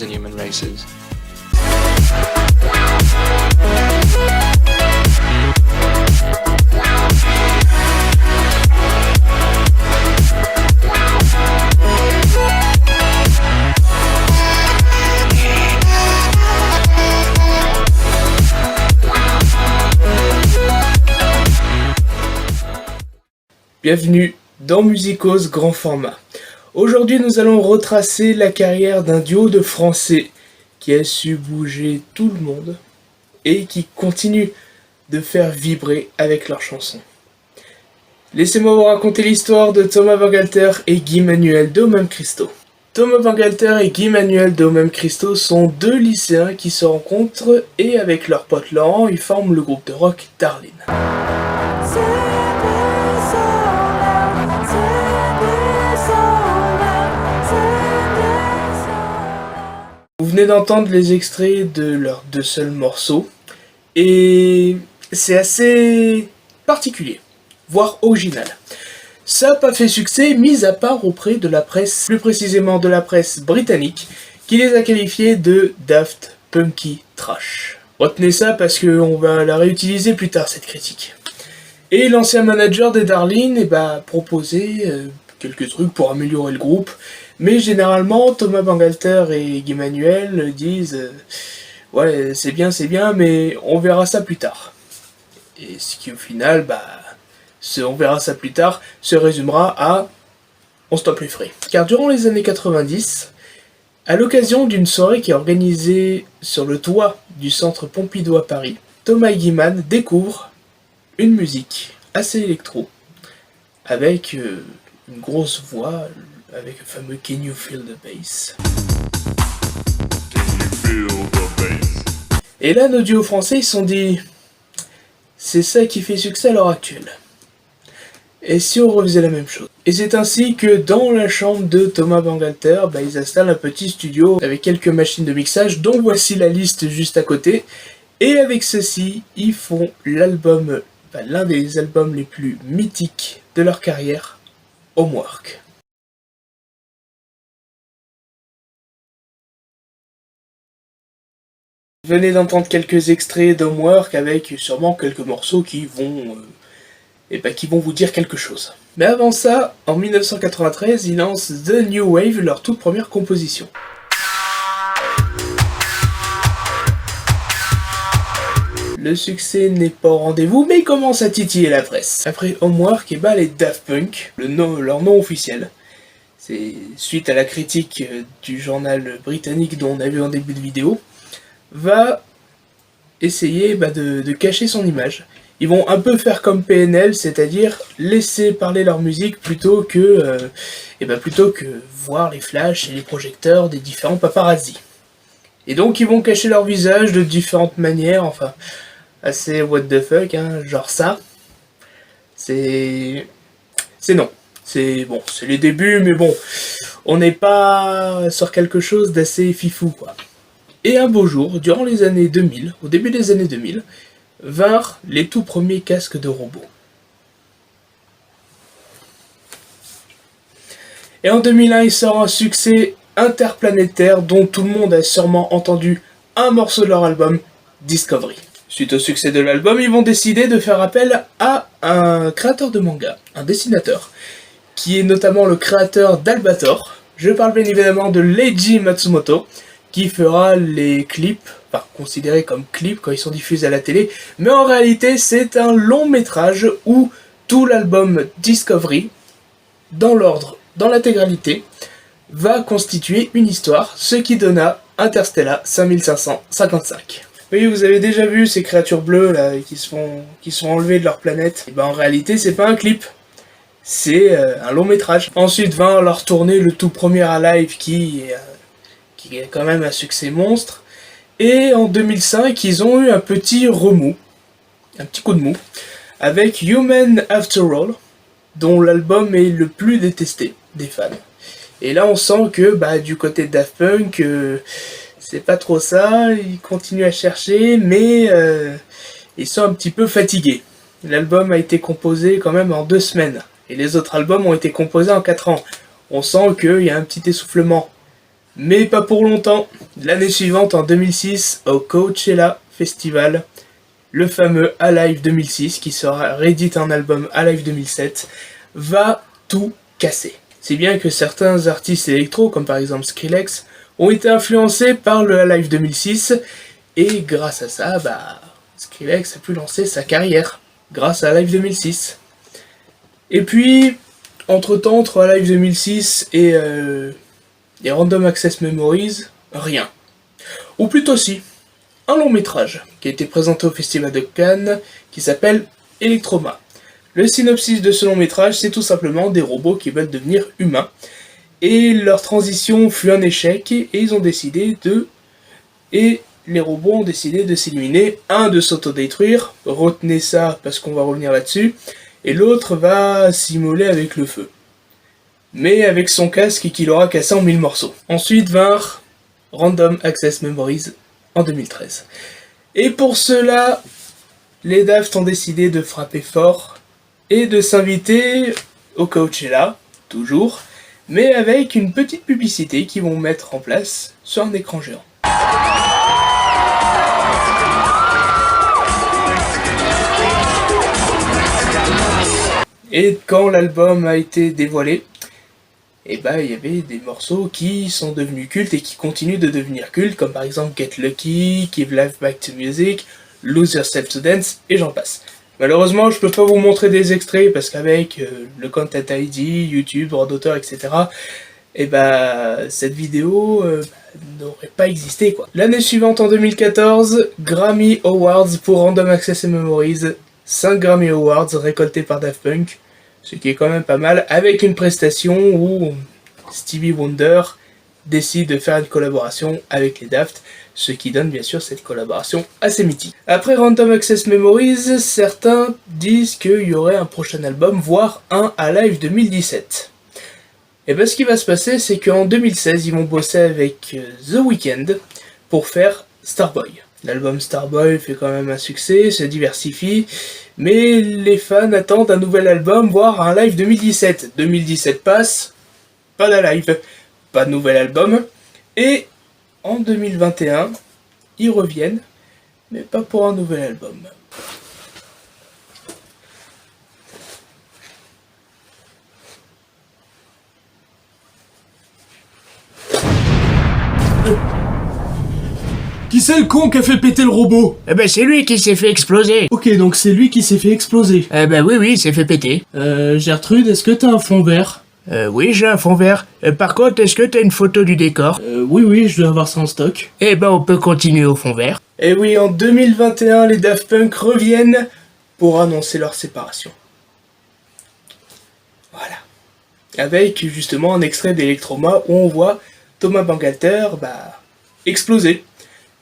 and human races. Bienvenue dans Musicos grand format. Aujourd'hui nous allons retracer la carrière d'un duo de Français qui a su bouger tout le monde et qui continue de faire vibrer avec leurs chansons. Laissez-moi vous raconter l'histoire de Thomas Bangalter et Guy Manuel de Homem Christo. Thomas Bangalter et Guy Manuel de Homem Christo sont deux lycéens qui se rencontrent et avec leur pote Laurent ils forment le groupe de rock Darlene. Vous venez d'entendre les extraits de leurs deux seuls morceaux, et c'est assez particulier, voire original. Ça n'a pas fait succès, mis à part auprès de la presse, plus précisément de la presse britannique, qui les a qualifiés de Daft Punky Trash. Retenez ça parce qu'on va la réutiliser plus tard cette critique. Et l'ancien manager des Darlene proposait quelques trucs pour améliorer le groupe. Mais généralement, Thomas Bangalter et Guy Manuel disent ouais, c'est bien, mais on verra ça plus tard. Et ce qui au final, on verra ça plus tard, se résumera à on stoppe les frais. Car durant les années 90, à l'occasion d'une soirée qui est organisée sur le toit du centre Pompidou à Paris, Thomas et Guy Man découvrent une musique assez électro, avec une grosse voix, avec le fameux Can You Feel the Bass. Et là, nos duos français, ils se sont dit, c'est ça qui fait succès à l'heure actuelle. Et si on refaisait la même chose? Et c'est ainsi que dans la chambre de Thomas Bangalter, ils installent un petit studio avec quelques machines de mixage, dont voici la liste juste à côté. Et avec ceci, ils font l'album, l'un des albums les plus mythiques de leur carrière, Homework. Vous venez d'entendre quelques extraits d'Homework avec sûrement quelques morceaux qui vont vous dire quelque chose. Mais avant ça, en 1993, ils lancent The New Wave, leur toute première composition. Le succès n'est pas au rendez-vous, mais il commence à titiller la presse. Après Homework, les Daft Punk, leur nom officiel, c'est suite à la critique du journal britannique dont on a vu en début de vidéo, va essayer de cacher son image. Ils vont un peu faire comme PNL, c'est-à-dire laisser parler leur musique plutôt que voir les flashs et les projecteurs des différents paparazzis. Et donc ils vont cacher leur visage de différentes manières, enfin assez what the fuck, genre ça. C'est non. C'est les débuts, mais bon, on n'est pas sur quelque chose d'assez fifou, quoi. Et un beau jour, durant les années 2000, au début des années 2000, vinrent les tout premiers casques de robots. Et en 2001, il sort un succès interplanétaire dont tout le monde a sûrement entendu un morceau de leur album, Discovery. Suite au succès de l'album, ils vont décider de faire appel à un créateur de manga, un dessinateur, qui est notamment le créateur d'Albator. Je parle bien évidemment de Leiji Matsumoto, qui fera les clips, considérés comme clips quand ils sont diffusés à la télé, mais en réalité c'est un long métrage où tout l'album Discovery, dans l'ordre, dans l'intégralité, va constituer une histoire, ce qui donna Interstellar 5555. Oui, vous avez déjà vu ces créatures bleues là qui sont enlevées de leur planète. Et en réalité c'est pas un clip, c'est un long métrage. Ensuite vint leur tourner le tout premier Alive qui est quand même un succès monstre. Et en 2005, ils ont eu un petit remous, un petit coup de mou, avec Human After All, dont l'album est le plus détesté des fans. Et là, on sent que du côté de Daft Punk, c'est pas trop ça, ils continuent à chercher, mais ils sont un petit peu fatigués. L'album a été composé quand même en 2 semaines, et les autres albums ont été composés en 4 ans. On sent qu'il y a un petit essoufflement. Mais pas pour longtemps. L'année suivante, en 2006, au Coachella Festival, le fameux Alive 2006, qui sera réédité en album Alive 2007, va tout casser. Si bien que certains artistes électro, comme par exemple Skrillex, ont été influencés par le Alive 2006, et grâce à ça, Skrillex a pu lancer sa carrière, grâce à Alive 2006. Et puis, entre-temps, entre Alive 2006 et les Random Access Memories, rien. Ou plutôt si, un long métrage qui a été présenté au Festival de Cannes, qui s'appelle Electroma. Le synopsis de ce long métrage, c'est tout simplement des robots qui veulent devenir humains. Et leur transition fut un échec, et ils ont décidé de... Et les robots ont décidé de s'éliminer, un de s'autodétruire, retenez ça parce qu'on va revenir là-dessus, et l'autre va s'immoler avec le feu. Mais avec son casque qu'il aura cassé en 1000 morceaux. Ensuite vinrent Random Access Memories en 2013. Et pour cela, les Daft ont décidé de frapper fort et de s'inviter au Coachella, toujours, mais avec une petite publicité qu'ils vont mettre en place sur un écran géant. Et quand l'album a été dévoilé, il y avait des morceaux qui sont devenus cultes et qui continuent de devenir cultes, comme par exemple Get Lucky, Give Life Back to Music, Lose Yourself to Dance, et j'en passe. Malheureusement, je peux pas vous montrer des extraits parce qu'avec le Content ID, YouTube, droit d'auteur, etc., cette vidéo n'aurait pas existé, quoi. L'année suivante, en 2014, Grammy Awards pour Random Access Memories, 5 Grammy Awards récoltés par Daft Punk, ce qui est quand même pas mal, avec une prestation où Stevie Wonder décide de faire une collaboration avec les Daft, ce qui donne bien sûr cette collaboration assez mythique. Après Random Access Memories, certains disent qu'il y aurait un prochain album, voire un Alive 2017. Et ce qui va se passer, c'est qu'en 2016, ils vont bosser avec The Weeknd pour faire Starboy. L'album Starboy fait quand même un succès, se diversifie, mais les fans attendent un nouvel album, voire un live 2017. 2017 passe, pas d'alive, pas de nouvel album, et en 2021, ils reviennent, mais pas pour un nouvel album. Qui c'est le con qui a fait péter le robot? C'est lui qui s'est fait exploser. Ok, donc c'est lui qui s'est fait exploser. Oui, il s'est fait péter. Gertrude, est-ce que t'as un fond vert? Oui, j'ai un fond vert. Par contre, est-ce que t'as une photo du décor? Oui, je dois avoir ça en stock. On peut continuer au fond vert. Et oui, en 2021, les Daft Punk reviennent pour annoncer leur séparation. Voilà. Avec justement un extrait d'Electroma où on voit Thomas Bangalter exploser.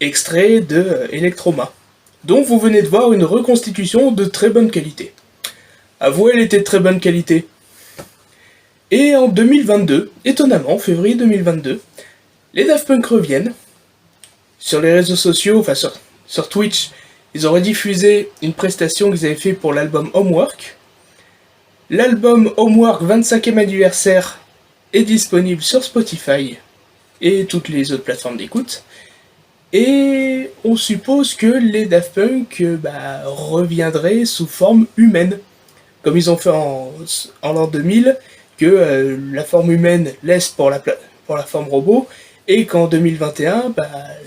Extrait de Electroma, dont vous venez de voir une reconstitution de très bonne qualité. Avouez, elle était de très bonne qualité. Et en 2022, étonnamment, février 2022, les Daft Punk reviennent. Sur les réseaux sociaux, sur Twitch, ils ont rediffusé une prestation qu'ils avaient fait pour l'album Homework. L'album Homework 25e anniversaire est disponible sur Spotify et toutes les autres plateformes d'écoute. Et on suppose que les Daft Punk reviendraient sous forme humaine, comme ils ont fait en l'an 2000, que la forme humaine laisse pour la forme robot, et qu'en 2021,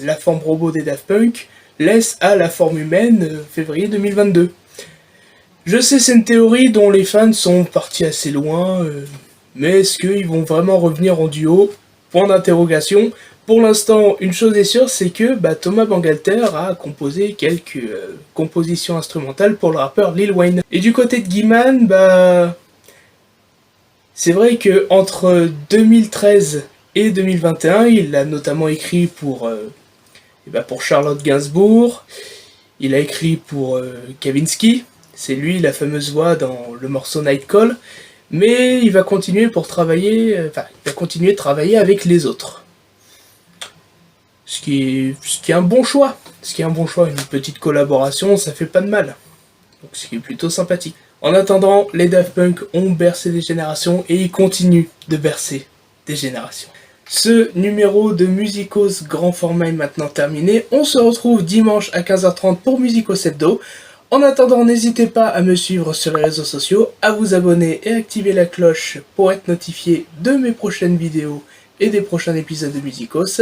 la forme robot des Daft Punk laisse à la forme humaine février 2022. Je sais, c'est une théorie dont les fans sont partis assez loin, mais est-ce qu'ils vont vraiment revenir en duo? Point d'interrogation. Pour l'instant, une chose est sûre, c'est que Thomas Bangalter a composé quelques compositions instrumentales pour le rappeur Lil Wayne. Et du côté de Guy-Man, c'est vrai que entre 2013 et 2021, il a notamment écrit pour Charlotte Gainsbourg, il a écrit pour Kavinsky, c'est lui la fameuse voix dans le morceau Night Call, mais il va continuer de travailler avec les autres. Ce qui est un bon choix. Une petite collaboration, ça fait pas de mal. Donc ce qui est plutôt sympathique. En attendant, les Daft Punk ont bercé des générations et ils continuent de bercer des générations. Ce numéro de Musicos grand format est maintenant terminé. On se retrouve dimanche à 15h30 pour Musicos Hebdo. En attendant, n'hésitez pas à me suivre sur les réseaux sociaux, à vous abonner et activer la cloche pour être notifié de mes prochaines vidéos et des prochains épisodes de Musicos.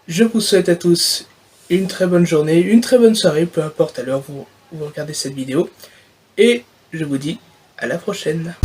Je vous souhaite à tous une très bonne journée, une très bonne soirée, peu importe à l'heure où vous regardez cette vidéo. Et je vous dis à la prochaine.